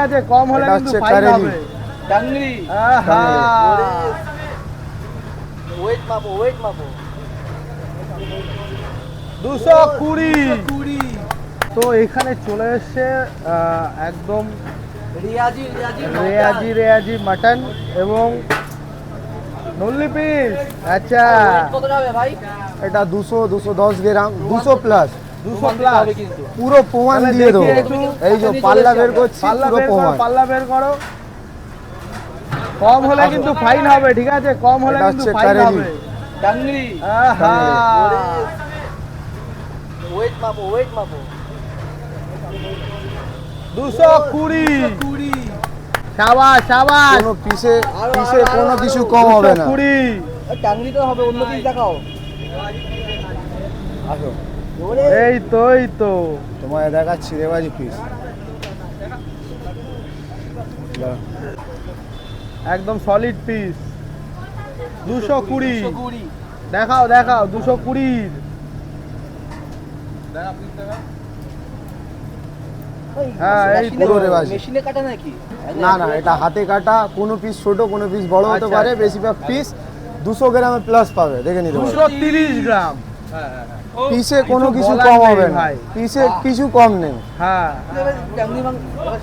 আছে, কম হলে কিন্তু ফাইন হবে। ডাংরি আহা ওয়েট মাপো 220 তো এখানে চলে এসছে একদম রেয়াজি মাটন এবং নল্লি পিস। আচ্ছা কত যাবে ভাই? এটা 210 গ্রাম 200 প্লাস 200 প্লাস পুরো প্রমাণ দিয়ে দেবো। এই যে পাল্লা বের করছি, পুরো প্রমাণ। পাল্লা বের করো। কম হলে কিন্তু ফাইন হবে, ঠিক আছে? কম হলে কিন্তু ফাইন হবে। ডাংরি আহা ওয়েট মাপো 220 শাবাশ শাবাশ। কোনো পিসে কোনো কিছু কম হবে না। 220 ডাংরি তো হবে, অন্য পিস দেখাও। আসো এই তো তোমায় দেখাচ্ছি রেওয়াজি পিস। একদম সলিড পিস 220। 220 দেখাও 220। হ্যাঁ, এই পুরো রেওয়াজি। মেশিনে কাটা নাকি? না এটা হাতে কাটা। কোনো পিস ছোট, কোনো পিস বড় হতে আচ্ছা, পারে। আচ্ছা। বেশিরভাগ পিস 200 গ্রামের প্লাস পাবে, দেখে নিতে পারবে। 230 গ্রাম। পিসে কোনো কিছু বলার কম নেই হবে না ভাই। পিসে কিছু কম নেই। হ্যাঁ, ডাংরি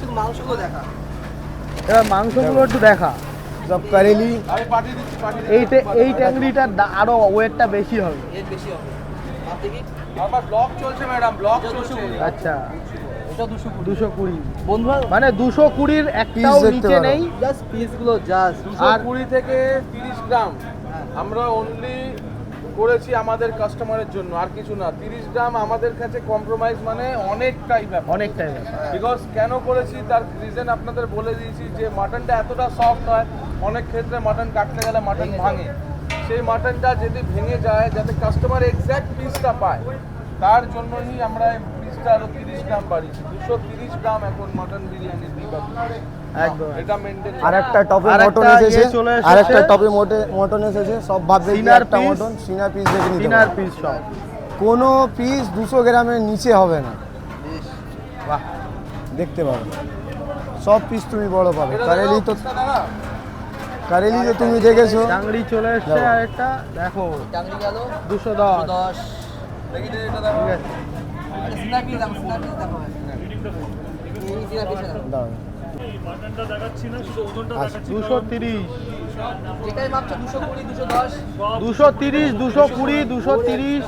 শুধু মাংসগুলো দেখা। এবার মাংসগুলো একটু দেখা। সব কারেলি। এই ট্যাংরিটার আরো ওয়েটটা বেশি হবে। এর বেশি হবে। মাপ দেখি। আমার ব্লগ চলছে ম্যাডাম, ব্লগ চলছে। আচ্ছা এটা 220 220 বন্ধুরা, মানে 220-র একটাও দেখতে নিচে পারো। নেই। জাস্ট পিসগুলো জাস্ট 220 থেকে 30 গ্রাম আমরা অনলি করেছি আমাদের কাস্টমারের জন্য, আর কিছু না। 30 গ্রাম আমাদের কাছে কম্প্রোমাইজ মানে অনেকটাই ব্যাপার। অনেকটাই বিকজ কেন করেছি তার রিজন আপনাদের বলে দিয়েছি, যে মাটনটা এতটা সফট হয়, অনেক ক্ষেত্রে মাটন কাটতে গেলে মাটন ভাঙে। সেই মাটনটা যদি ভেঙে যায়, যাতে কাস্টমার এক্স্যাক্ট পিসটা পায়, তার জন্যই আমরা পিসটা আরো 30 গ্রাম বাড়িয়েছি। 230 গ্রাম এখন মাটন বিরিয়ানি দিই একদম। এটা মেনটেন। আরেকটা টপে আরেকটা মটন এসেছে, ইয়ে চলে এসেছে। আরেকটা টপে মটন এসেছে। সব ভাববে যে সিনার একটা piece। মটন, সিনা পিস দেখে নিতে ডিনার পারবে। পিস সব। কোনো পিস 200 গ্রামের নিচে হবে না, বাহ, দেখতে পাবে। সব পিস তুমি বড় পাবে। কারেলি তো তুমি দেখেছো। টাংরি চলে এসছে দাও। আরেকটা দেখো। ডাংরি গেল 210 10। দেখি এটা ঠিক দেখো। আছে। সিনার পিস দেখো এই সিনার পিস দেখো। দাও। আচ্ছা, 230 যেটাই মাপছো 220 210 230 220 230,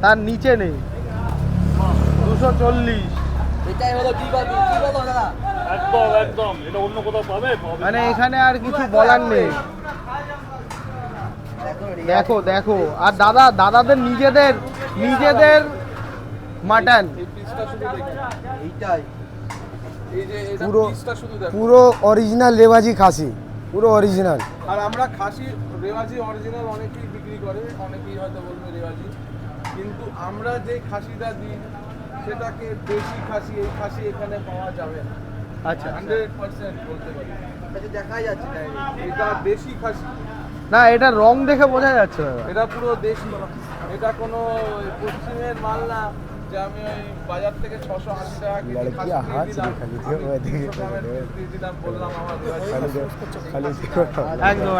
তার নিচে নেই। 240 এটাই হলো কি বলো দাদা? একদম এটা অন্য কোথাও পাবে? মানে এখানে আর কিছু বলার নেই। দেখো আর দাদাদের নিজেদের মাটন। এই পিসটা শুধু দেখি, এইটাই এই যে এটা পুরো পিসটা শুধু দেখো। পুরো অরিজিনাল রেওয়াজি খাসি, পুরো অরিজিনাল। আর আমরা খাসি রেওয়াজি অরিজিনাল অনেকেই বিক্রি করে, অনেকেই হয়তো বলবে রেওয়াজি, কিন্তু আমরা যে খাসিটা দিই সেটাকে দেশি খাসি, এই খাসি এখানে পাওয়া যাবে না। আচ্ছা 100% বলতে পারি এটা দেখাই যাচ্ছে ডাইরেক্ট। এটা দেশি খাসি, না, এটা রং দেখে বোঝা যাচ্ছে না। এটা পুরো দেশি। এটা কোনো পশ্চিমের মাল না যে আমি ওই বাজার থেকে 680 টাকা কেজি লড়কি খাসি আহাজ দিয়ে দিলাম, খালি আমি দিয়ে 300 গ্রামের পিস দিয়ে দিলাম, বললাম আমার রেওয়াজি। খালি একদম